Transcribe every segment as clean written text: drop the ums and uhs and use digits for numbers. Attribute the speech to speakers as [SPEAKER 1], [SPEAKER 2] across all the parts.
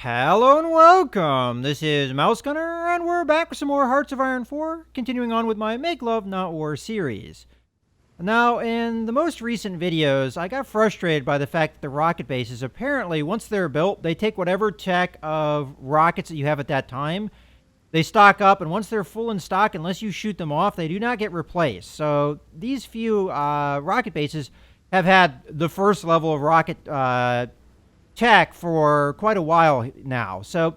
[SPEAKER 1] Hello and welcome. This is Mouse Gunner, and we're back with some more Hearts of Iron 4, continuing on with my Make Love Not War series. Now, in the most recent videos, I got frustrated by the fact that the rocket bases, apparently, once they're built, they take whatever tech of rockets that you have at that time, they stock up, and once they're full in stock, unless you shoot them off, they do not get replaced. So these few rocket bases have had the first level of rocket tech for quite a while now. So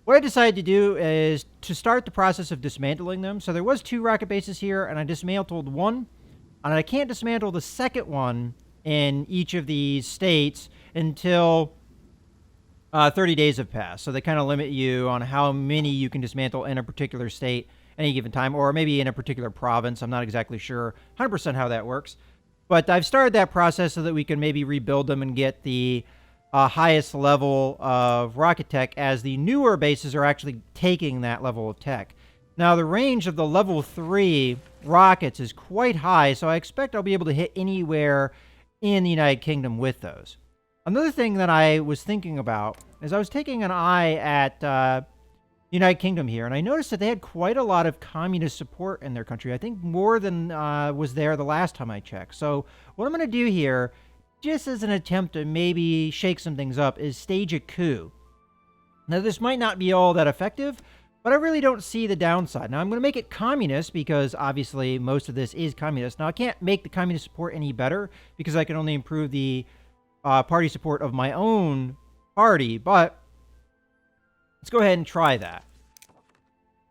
[SPEAKER 1] what I decided to do is to start the process of dismantling them. So there was 2 rocket bases here, and I dismantled one, and I can't dismantle the second one in each of these states until 30 days have passed. So they kind of limit you on how many you can dismantle in a particular state any given time, or maybe in a particular province. I'm not exactly sure 100% how that works. But I've started that process so that we can maybe rebuild them and get the highest level of rocket tech, as the newer bases are actually taking that level of tech. Now, the range of the level 3 rockets is quite high, so I expect I'll be able to hit anywhere in the United Kingdom with those. Another thing that I was thinking about is I was taking an eye at United Kingdom here, and I noticed that they had quite a lot of communist support in their country. I think more than was there the last time I checked. So what I'm going to do here, just as an attempt to maybe shake some things up, is stage a coup. Now, this might not be all that effective, but I really don't see the downside. Now, I'm going to make it communist because, obviously, most of this is communist. Now, I can't make the communist support any better because I can only improve the party support of my own party, but let's go ahead and try that.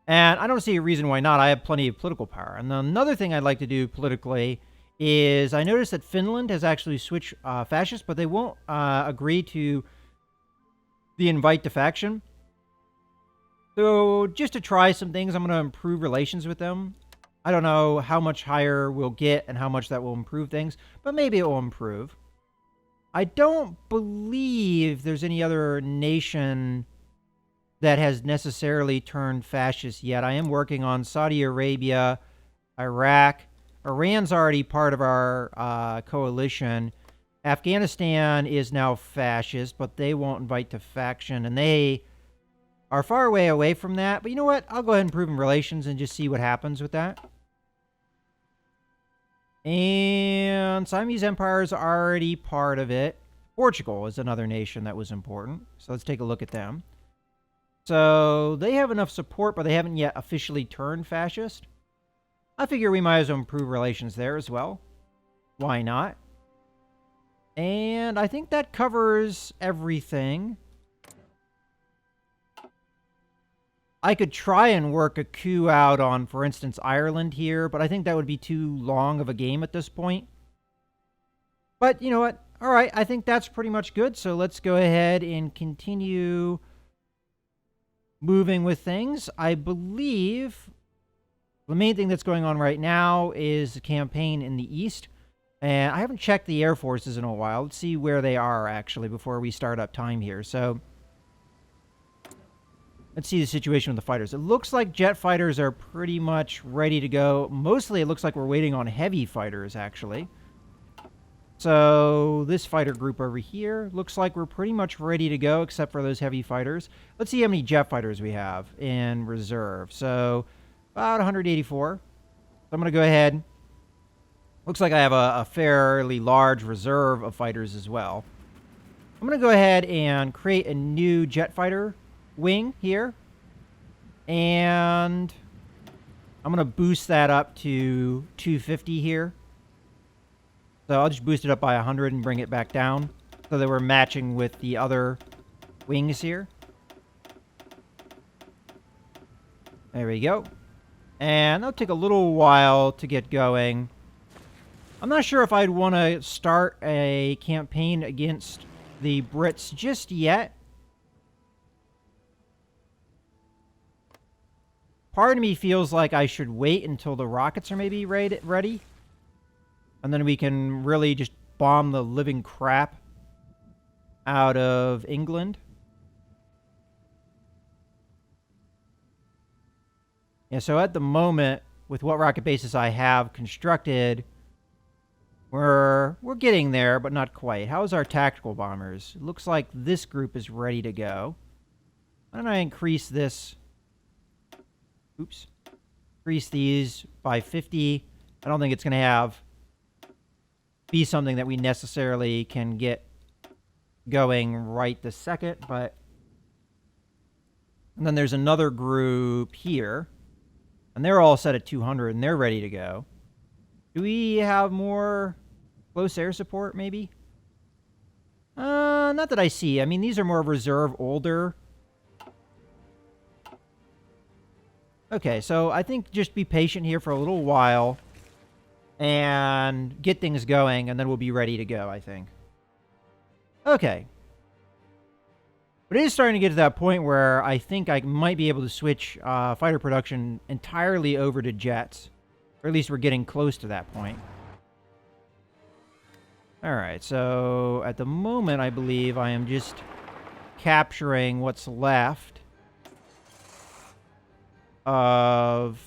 [SPEAKER 1] And I don't see a reason why not. I have plenty of political power. And another thing I'd like to do politically is I noticed that Finland has actually switched fascist, but they won't agree to the invite to faction. So just to try some things, I'm going to improve relations with them. I don't know how much higher we'll get and how much that will improve things, but maybe it will improve. I don't believe there's any other nation that has necessarily turned fascist yet. I am working on Saudi Arabia, Iraq. Iran's already part of our coalition. Afghanistan is now fascist, but they won't invite to faction, and they are far away from that. But you know what? I'll go ahead and improve relations and just see what happens with that. And Siamese Empire is already part of it. Portugal is another nation that was important. So let's take a look at them. So they have enough support, but they haven't yet officially turned fascist. I figure we might as well improve relations there as well. Why not? And I think that covers everything. I could try and work a coup out on, for instance, Ireland here, but I think that would be too long of a game at this point. But you know what? All right, I think that's pretty much good. So let's go ahead and continue moving with things. I believe the main thing that's going on right now is the campaign in the East. And I haven't checked the Air Forces in a while. Let's see where they are, actually, before we start up time here. So let's see the situation with the fighters. It looks like jet fighters are pretty much ready to go. Mostly, it looks like we're waiting on heavy fighters, actually. So this fighter group over here looks like we're pretty much ready to go, except for those heavy fighters. Let's see how many jet fighters we have in reserve. So about 184. So I'm going to go ahead. Looks like I have a fairly large reserve of fighters as well. I'm going to go ahead and create a new jet fighter wing here. And I'm going to boost that up to 250 here. So I'll just boost it up by 100 and bring it back down so that we're matching with the other wings here. There we go. And that'll take a little while to get going. I'm not sure if I'd want to start a campaign against the Brits just yet. Part of me feels like I should wait until the rockets are maybe ready. And then we can really just bomb the living crap out of England. Yeah, so at the moment, with what rocket bases I have constructed, we're getting there, but not quite. How's our tactical bombers? It looks like this group is ready to go. Why don't I increase this? Oops. Increase these by 50. I don't think it's going to be something that we necessarily can get going right this second, but... And then there's another group here. And they're all set at 200, and they're ready to go. Do we have more close air support, maybe? Not that I see. I mean, these are more reserve, older. Okay, so I think just be patient here for a little while and get things going, and then we'll be ready to go, I think. Okay. But it is starting to get to that point where I think I might be able to switch fighter production entirely over to jets. Or at least we're getting close to that point. Alright, so at the moment, I believe I am just capturing what's left of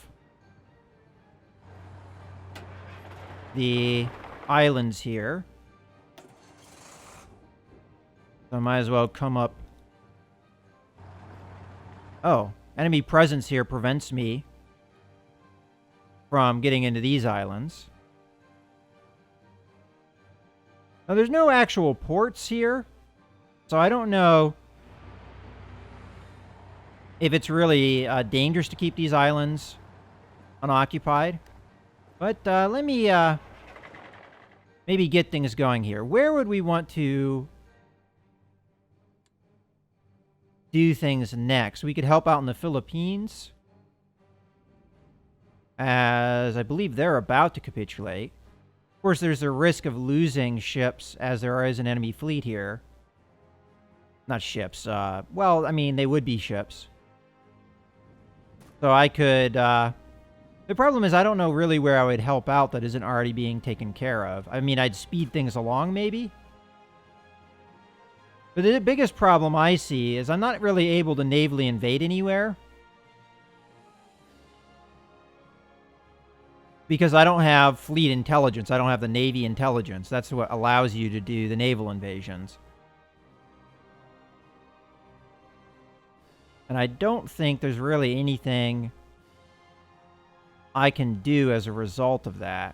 [SPEAKER 1] the islands here. So I might as well come up. Oh, enemy presence here prevents me from getting into these islands. Now, there's no actual ports here, so I don't know if it's really dangerous to keep these islands unoccupied. But let me maybe get things going here. Where would we want to do things next? We could help out in the Philippines, as I believe they're about to capitulate. Of course, there's a risk of losing ships, as there is an enemy fleet here. Not ships. Well, I mean, they would be ships. So I could... the problem is I don't know really where I would help out that isn't already being taken care of. I mean, I'd speed things along, maybe? But the biggest problem I see is I'm not really able to navally invade anywhere. Because I don't have fleet intelligence. I don't have the Navy intelligence. That's what allows you to do the naval invasions. And I don't think there's really anything I can do as a result of that.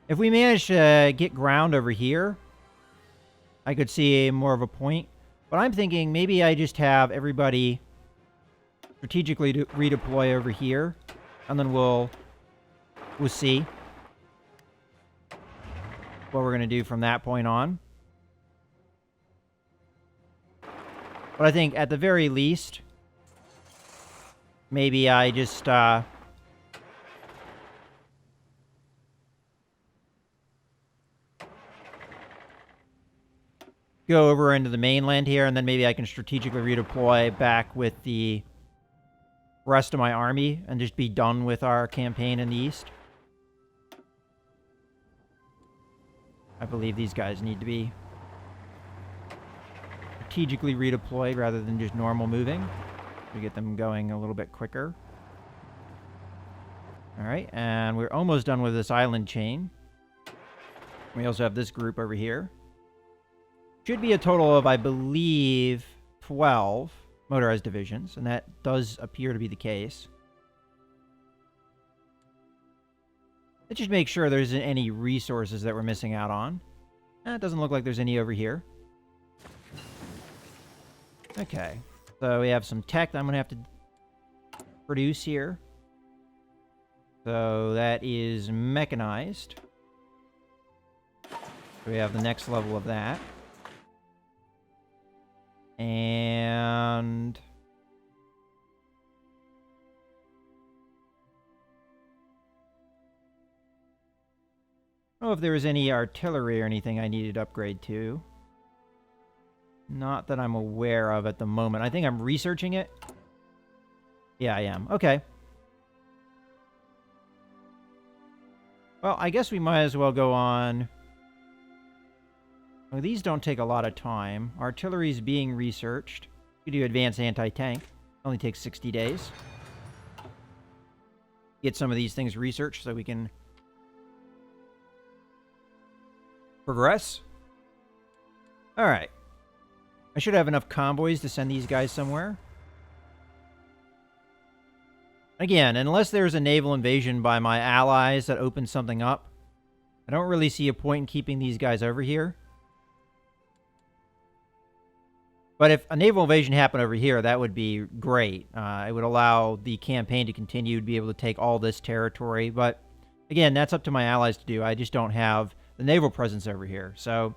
[SPEAKER 1] If we manage to get ground over here, I could see more of a point. But I'm thinking maybe I just have everybody strategically redeploy over here. And then we'll see what we're going to do from that point on. But I think at the very least, maybe I just go over into the mainland here, and then maybe I can strategically redeploy back with the rest of my army and just be done with our campaign in the east. I believe these guys need to be strategically redeployed rather than just normal moving to get them going a little bit quicker. Alright, and we're almost done with this island chain. We also have this group over here. Should be a total of, I believe, 12 motorized divisions, and that does appear to be the case. Let's just make sure there isn't any resources that we're missing out on. It doesn't look like there's any over here. Okay, so we have some tech that I'm going to have to produce here. So that is mechanized. So we have the next level of that. And I don't know if there was any artillery or anything I needed to upgrade to. Not that I'm aware of at the moment. I think I'm researching it. Yeah, I am. Okay. Well, I guess we might as well go on. Well, these don't take a lot of time. Artillery is being researched. You do advanced anti-tank. Only takes 60 days. Get some of these things researched so we can progress. All right. I should have enough convoys to send these guys somewhere. Again, unless there's a naval invasion by my allies that opens something up, I don't really see a point in keeping these guys over here. But if a naval invasion happened over here, that would be great. It would allow the campaign to continue, to be able to take all this territory. But again, that's up to my allies to do. I just don't have the naval presence over here. So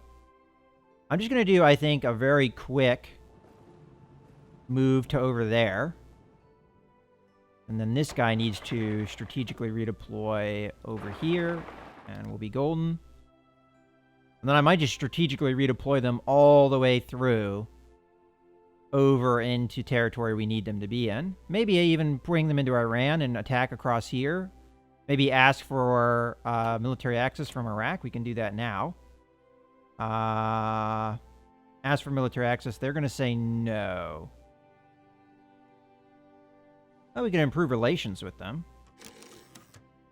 [SPEAKER 1] I'm just going to do, I think, a very quick move to over there. And then this guy needs to strategically redeploy over here, and we'll be golden. And then I might just strategically redeploy them all the way through over into territory we need them to be in. Maybe even bring them into Iran and attack across here. Maybe ask for military access from Iraq. We can do that now. Ask for military access. They're going to say no. Oh, we can improve relations with them.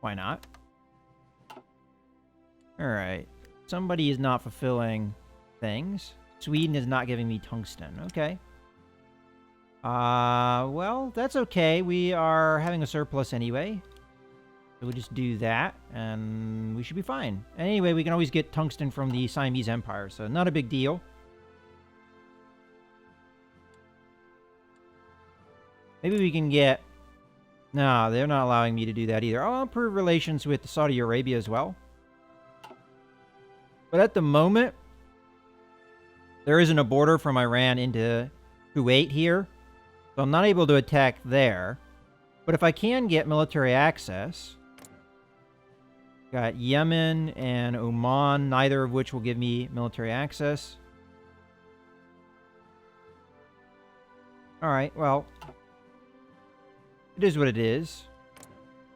[SPEAKER 1] Why not? Alright. Somebody is not fulfilling things. Sweden is not giving me tungsten. Okay. Well, that's okay. We are having a surplus anyway. So we'll just do that, and we should be fine. And anyway, we can always get tungsten from the Siamese Empire, so not a big deal. Maybe we can get... No, they're not allowing me to do that either. I'll improve relations with Saudi Arabia as well. But at the moment, there isn't a border from Iran into Kuwait here. So I'm not able to attack there. But if I can get military access... Got Yemen and Oman, neither of which will give me military access. Alright, well... It is what it is.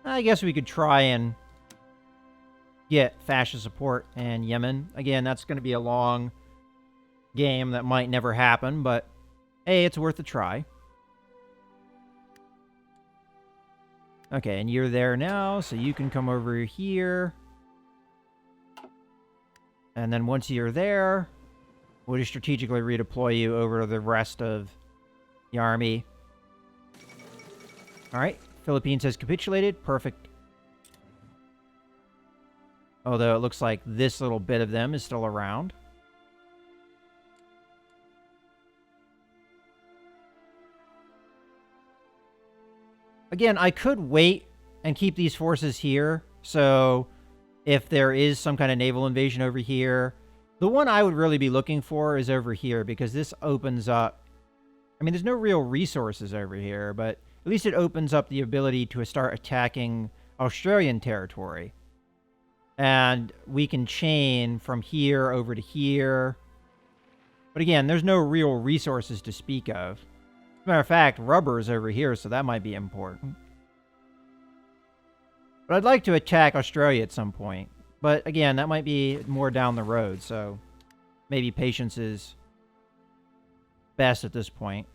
[SPEAKER 1] I guess we could try and get fascist support in Yemen. Again, that's going to be a long game that might never happen, but hey, it's worth a try. Okay, and you're there now, so you can come over here. And then once you're there, we'll just strategically redeploy you over to the rest of the army. Alright, Philippines has capitulated. Perfect. Although it looks like this little bit of them is still around. Again, I could wait and keep these forces here. So if there is some kind of naval invasion over here, the one I would really be looking for is over here, because this opens up... I mean, there's no real resources over here, but at least it opens up the ability to start attacking Australian territory. And we can chain from here over to here. But again, there's no real resources to speak of. As a matter of fact, rubber is over here, so that might be important. But I'd like to attack Australia at some point. But again, that might be more down the road, so maybe patience is best at this point.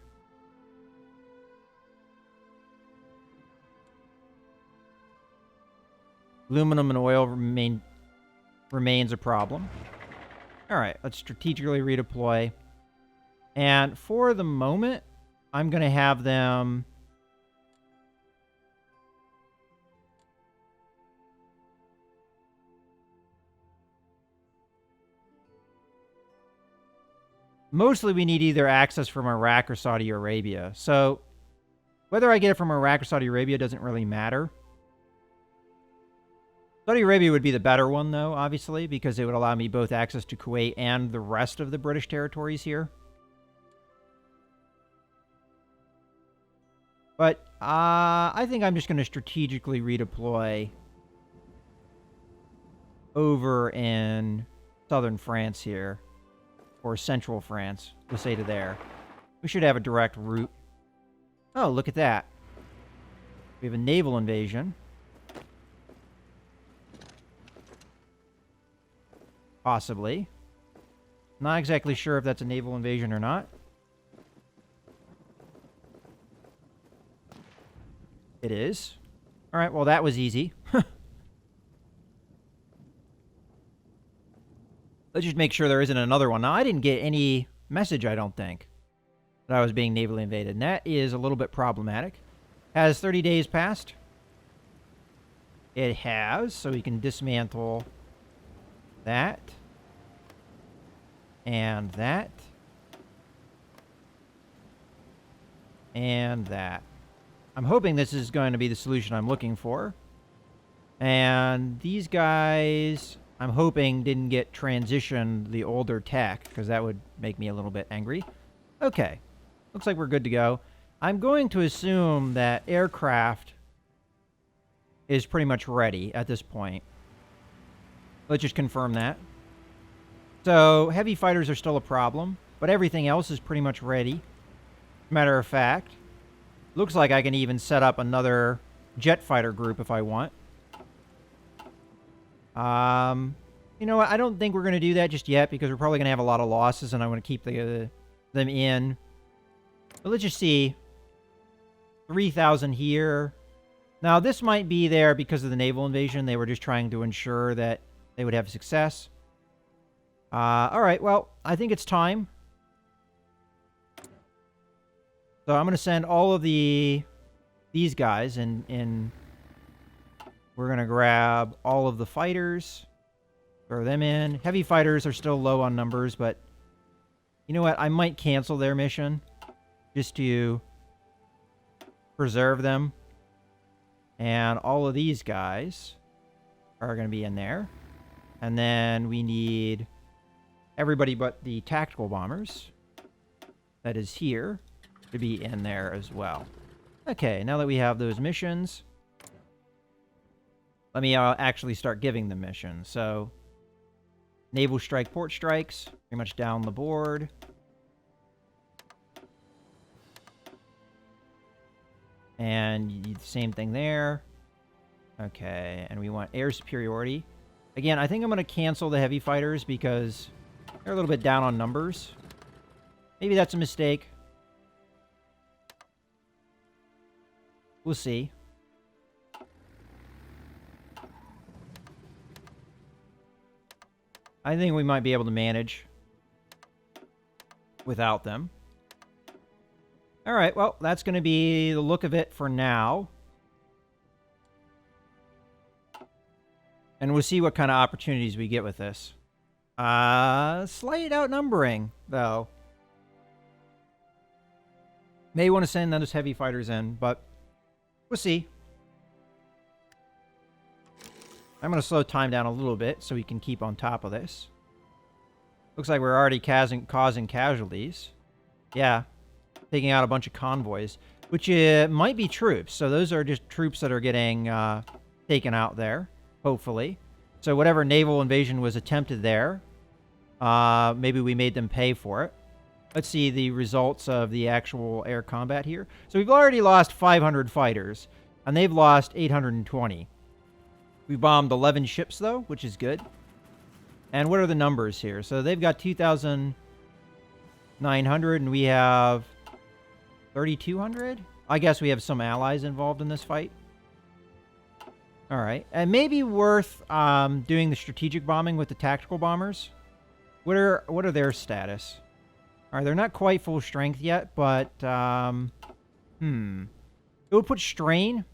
[SPEAKER 1] Aluminum and oil remains a problem. Alright, let's strategically redeploy. And for the moment, I'm going to have them... Mostly we need either access from Iraq or Saudi Arabia. So, whether I get it from Iraq or Saudi Arabia doesn't really matter. Saudi Arabia would be the better one, though, obviously, because it would allow me both access to Kuwait and the rest of the British territories here. But I think I'm just going to strategically redeploy over in southern France here. Or central France. We'll say to there. We should have a direct route. Oh, look at that. We have a naval invasion. Possibly. Not exactly sure if that's a naval invasion or not. It is. Alright, well that was easy. Let's just make sure there isn't another one. Now, I didn't get any message, I don't think, that I was being navally invaded. And that is a little bit problematic. Has 30 days passed? It has, so we can dismantle that. And that. And that. I'm hoping this is going to be the solution I'm looking for. And these guys, I'm hoping, didn't get transitioned the older tech, because that would make me a little bit angry. Okay. Looks like we're good to go. I'm going to assume that aircraft is pretty much ready at this point. Let's just confirm that. So, heavy fighters are still a problem, but everything else is pretty much ready. Matter of fact, looks like I can even set up another jet fighter group if I want. You know what? I don't think we're going to do that just yet because we're probably going to have a lot of losses and I want to keep them in. But let's just see. 3,000 here. Now, this might be there because of the naval invasion. They were just trying to ensure that they would have success. All right, well, I think it's time. So I'm going to send all of these guys and we're going to grab all of the fighters, throw them in. Heavy fighters are still low on numbers, but you know what? I might cancel their mission just to preserve them. And all of these guys are going to be in there. And then we need everybody but the tactical bombers that is here to be in there as well. Okay, now that we have those missions, let me actually start giving them missions. So, naval strike, port strikes, pretty much down the board. And same thing there. Okay, and we want air superiority. Again, I think I'm going to cancel the heavy fighters because they're a little bit down on numbers. Maybe that's a mistake. We'll see. I think we might be able to manage without them. All right, well, that's going to be the look of it for now. And we'll see what kind of opportunities we get with this. Slight outnumbering, though. May want to send those heavy fighters in, but we'll see. I'm going to slow time down a little bit so we can keep on top of this. Looks like we're already causing casualties. Yeah. Taking out a bunch of convoys, which might be troops. So those are just troops that are getting taken out there, hopefully. So whatever naval invasion was attempted there, maybe we made them pay for it. Let's see the results of the actual air combat here. So we've already lost 500 fighters, and they've lost 820. We bombed 11 ships, though, which is good. And what are the numbers here? So they've got 2,900, and we have 3,200? I guess we have some allies involved in this fight. All right. And maybe worth doing the strategic bombing with the tactical bombers. What are their status? All right, they're not quite full strength yet, but it would put strain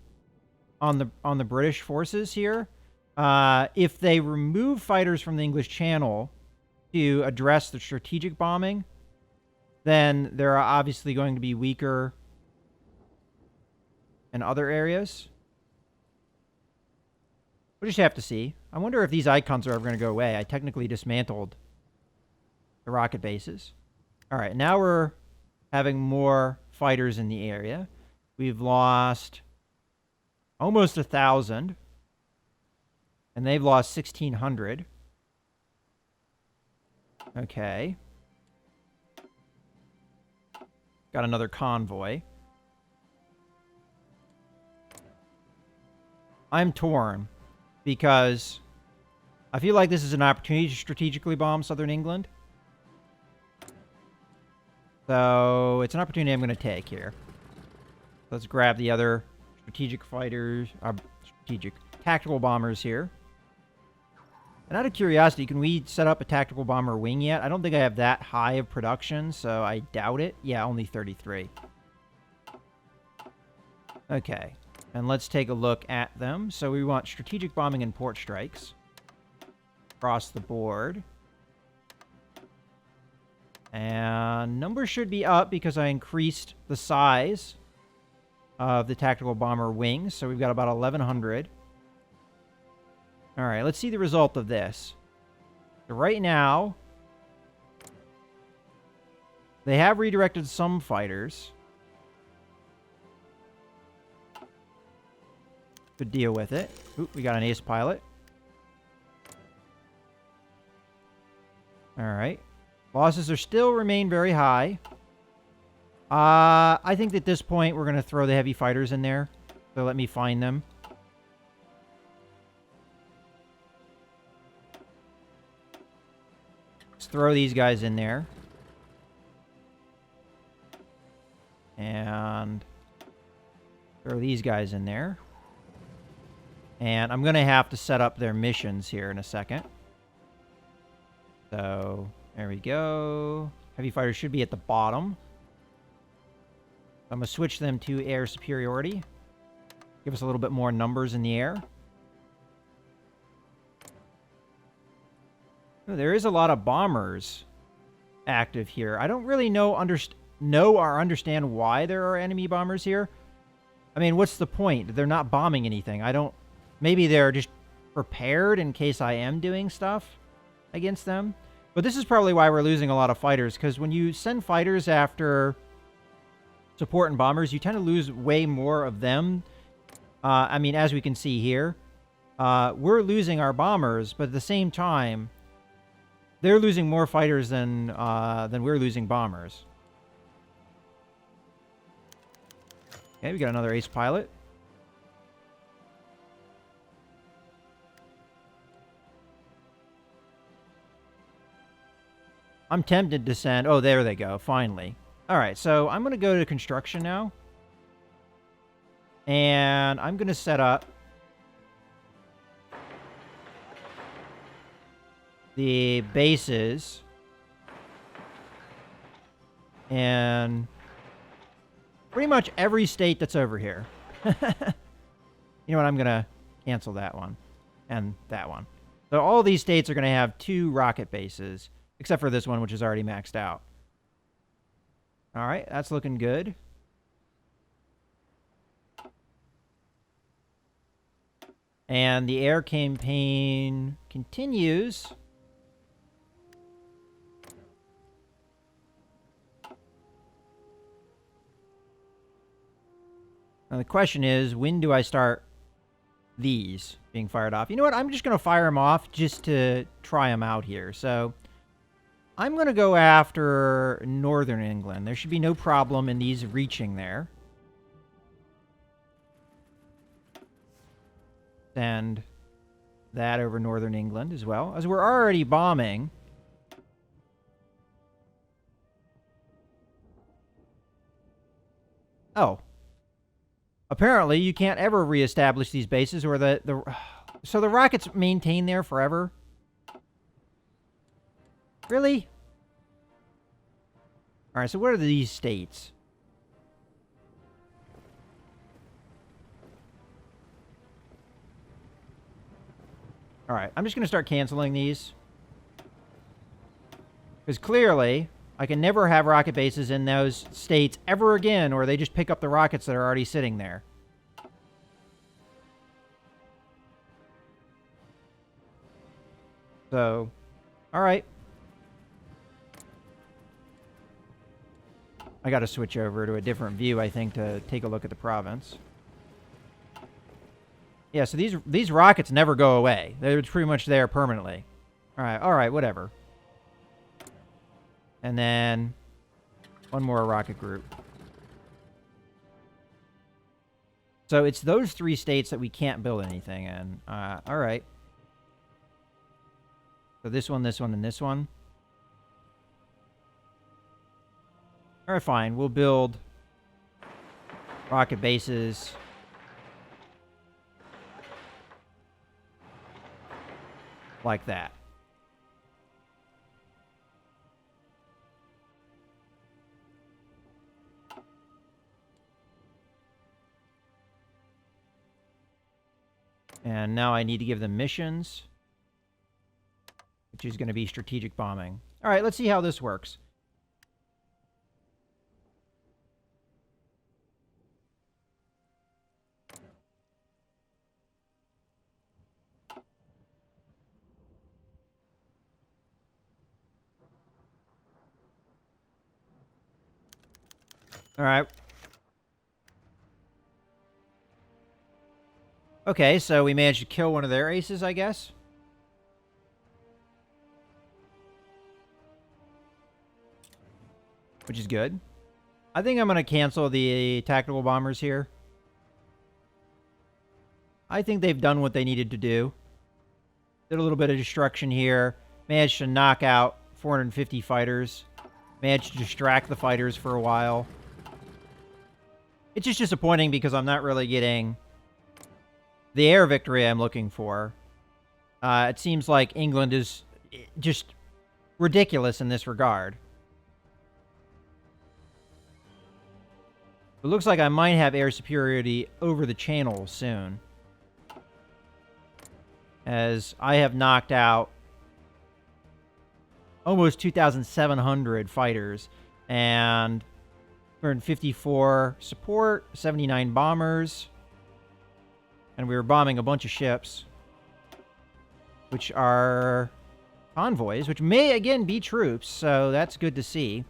[SPEAKER 1] on the British forces here. If they remove fighters from the English Channel to address the strategic bombing, then they're obviously going to be weaker in other areas. We'll just have to see. I wonder if these icons are ever going to go away. I technically dismantled the rocket bases. All right, now we're having more fighters in the area. We've lost almost 1,000. And they've lost 1,600. Okay. Got another convoy. I'm torn because I feel like this is an opportunity to strategically bomb southern England. So it's an opportunity I'm going to take here. Let's grab the other strategic fighters, tactical bombers here. And out of curiosity, can we set up a tactical bomber wing yet? I don't think I have that high of production, so I doubt it. Yeah, only 33. Okay. And let's take a look at them. So we want strategic bombing and port strikes across the board. And numbers should be up because I increased the size of the tactical bomber wings. So we've got about 1,100. All right, let's see the result of this. So right now, they have redirected some fighters. Could deal with it. Oop, we got an ace pilot. All right. Losses are still remain very high. I think at this point, we're going to throw the heavy fighters in there. So let me find them. Let's throw these guys in there. And throw these guys in there. And I'm going to have to set up their missions here in a second. So, there we go. Heavy fighters should be at the bottom. I'm going to switch them to air superiority. Give us a little bit more numbers in the air. Oh, there is a lot of bombers active here. I don't really know or understand why there are enemy bombers here. I mean, what's the point? They're not bombing anything. Maybe they're just prepared in case I am doing stuff against them. But this is probably why we're losing a lot of fighters, because when you send fighters after support and bombers, you tend to lose way more of them. I mean, as we can see here, we're losing our bombers, but at the same time, they're losing more fighters than we're losing bombers. Okay, we got another ace pilot. I'm tempted to send... Oh, there they go, finally. All right, so I'm going to go to construction now. And I'm going to set up the bases in pretty much every state that's over here. You know what? I'm going to cancel that one and that one. So all these states are going to have 2 rocket bases. Except for this one, which is already maxed out. All right, that's looking good. And the air campaign continues. Now the question is, when do I start these being fired off? You know what? I'm just going to fire them off just to try them out here. So I'm going to go after northern England. There should be no problem in these reaching there. Send that over northern England as well, as we're already bombing. Oh. Apparently, you can't ever reestablish these bases, or so the rockets maintain there forever. Really? All right, so what are these states? All right, I'm just going to start canceling these. Because clearly, I can never have rocket bases in those states ever again, or they just pick up the rockets that are already sitting there. So, all right. I got to switch over to a different view, I think, to take a look at the province. Yeah, so these rockets never go away. They're pretty much there permanently. All right, whatever. And then one more rocket group. So it's those 3 states that we can't build anything in. All right. So this one, and this one. All right, fine. We'll build rocket bases. like that. And now I need to give them missions, which is going to be strategic bombing. All right, let's see how this works. All right. Okay, so we managed to kill one of their aces, I guess. Which is good. I think I'm going to cancel the tactical bombers here. I think they've done what they needed to do. Did a little bit of destruction here. Managed to knock out 450 fighters. Managed to distract the fighters for a while. It's just disappointing because I'm not really getting the air victory I'm looking for. It seems like England is just ridiculous in this regard. It looks like I might have air superiority over the Channel soon, as I have knocked out almost 2,700 fighters and 254 support, 79 bombers, and we were bombing a bunch of ships, which are convoys, which may again be troops, so that's good to see.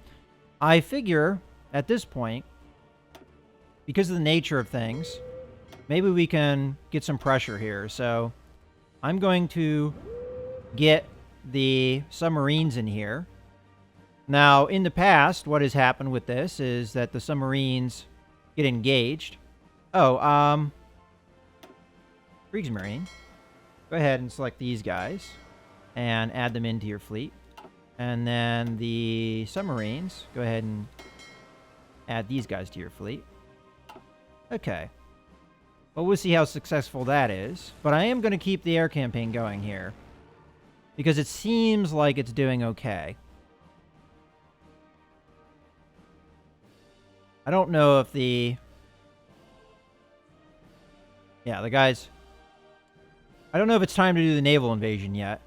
[SPEAKER 1] I figure at this point, because of the nature of things, maybe we can get some pressure here. So I'm going to get the submarines in here. Now, in the past, what has happened with this is that the submarines get engaged. Oh, Kriegsmarine. Go ahead and select these guys and add them into your fleet. And then the submarines, go ahead and add these guys to your fleet. Okay. Well, we'll see how successful that is. But I am going to keep the air campaign going here, because it seems like it's doing okay. I don't know if the... Yeah, the guys... I don't know if it's time to do the naval invasion yet.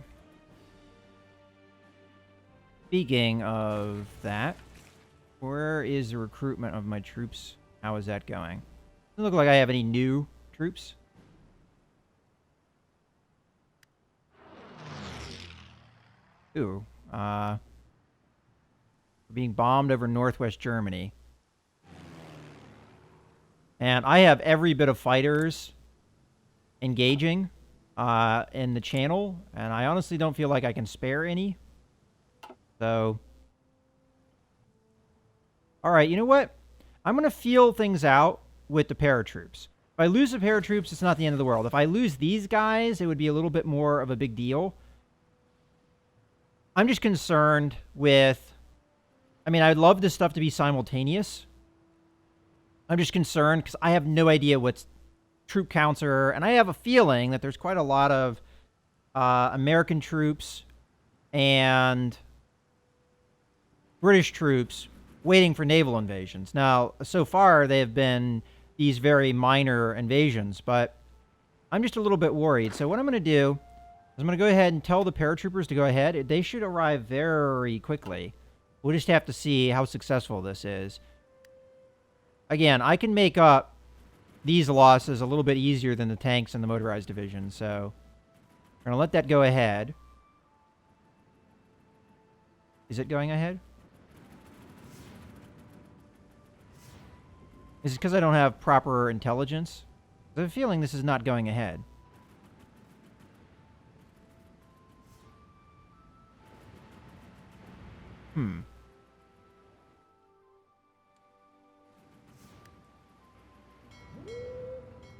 [SPEAKER 1] Speaking of that, where is the recruitment of my troops? How is that going? Doesn't look like I have any new troops. Ooh, we're being bombed over northwest Germany. And I have every bit of fighters engaging in the Channel, and I honestly don't feel like I can spare any. So, all right, you know what? I'm going to feel things out with the paratroops. If I lose the paratroops, it's not the end of the world. If I lose these guys, it would be a little bit more of a big deal. I'm just concerned with... I mean, I'd love this stuff to be simultaneous. I'm just concerned because I have no idea what troop counts are, and I have a feeling that there's quite a lot of American troops and British troops waiting for naval invasions. Now, so far, they have been these very minor invasions, but I'm just a little bit worried. So what I'm going to do is I'm going to go ahead and tell the paratroopers to go ahead. They should arrive very quickly. We'll just have to see how successful this is. Again, I can make up these losses a little bit easier than the tanks and the motorized division, so we're going to let that go ahead. Is it going ahead? Is it because I don't have proper intelligence? I have a feeling this is not going ahead. I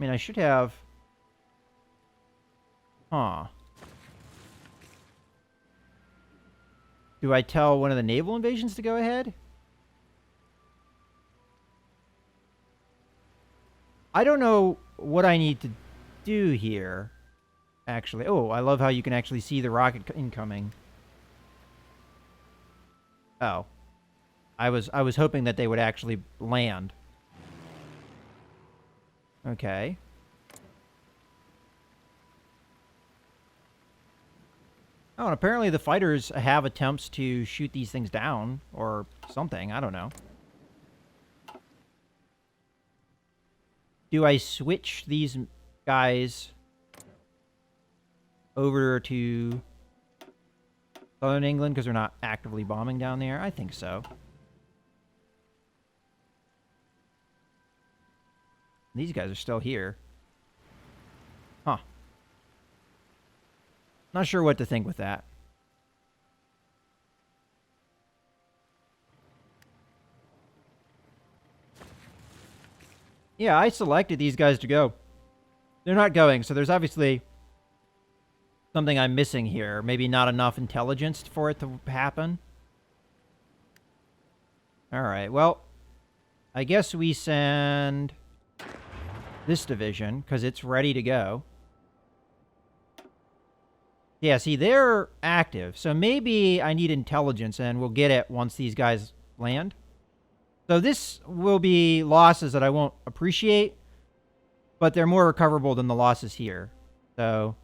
[SPEAKER 1] mean, I should have... Huh. Do I tell one of the naval invasions to go ahead? I don't know what I need to do here. actually. Oh, I love how you can actually see the rocket incoming. Oh. I was hoping that they would actually land. Okay. Oh, and apparently the fighters have attempts to shoot these things down, or something, I don't know. Do I switch these guys over to Southern England because they're not actively bombing down there? I think so. These guys are still here. Huh. Not sure what to think with that. Yeah, I selected these guys to go. They're not going, so there's obviously something I'm missing here. Maybe not enough intelligence for it to happen. Alright, well, I guess we send this division, because it's ready to go. Yeah, see, they're active, so maybe I need intelligence, and we'll get it once these guys land. So this will be losses that I won't appreciate, but they're more recoverable than the losses here. So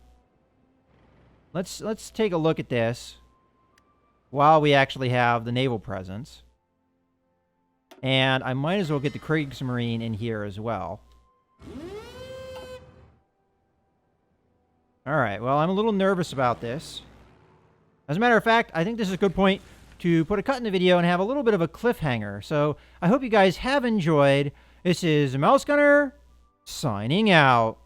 [SPEAKER 1] let's take a look at this while we actually have the naval presence. And I might as well get the Kriegsmarine in here as well. Alright, well, I'm a little nervous about this. As a matter of fact, I think this is a good point to put a cut in the video and have a little bit of a cliffhanger. So I hope you guys have enjoyed. This is Mouse Gunner, signing out.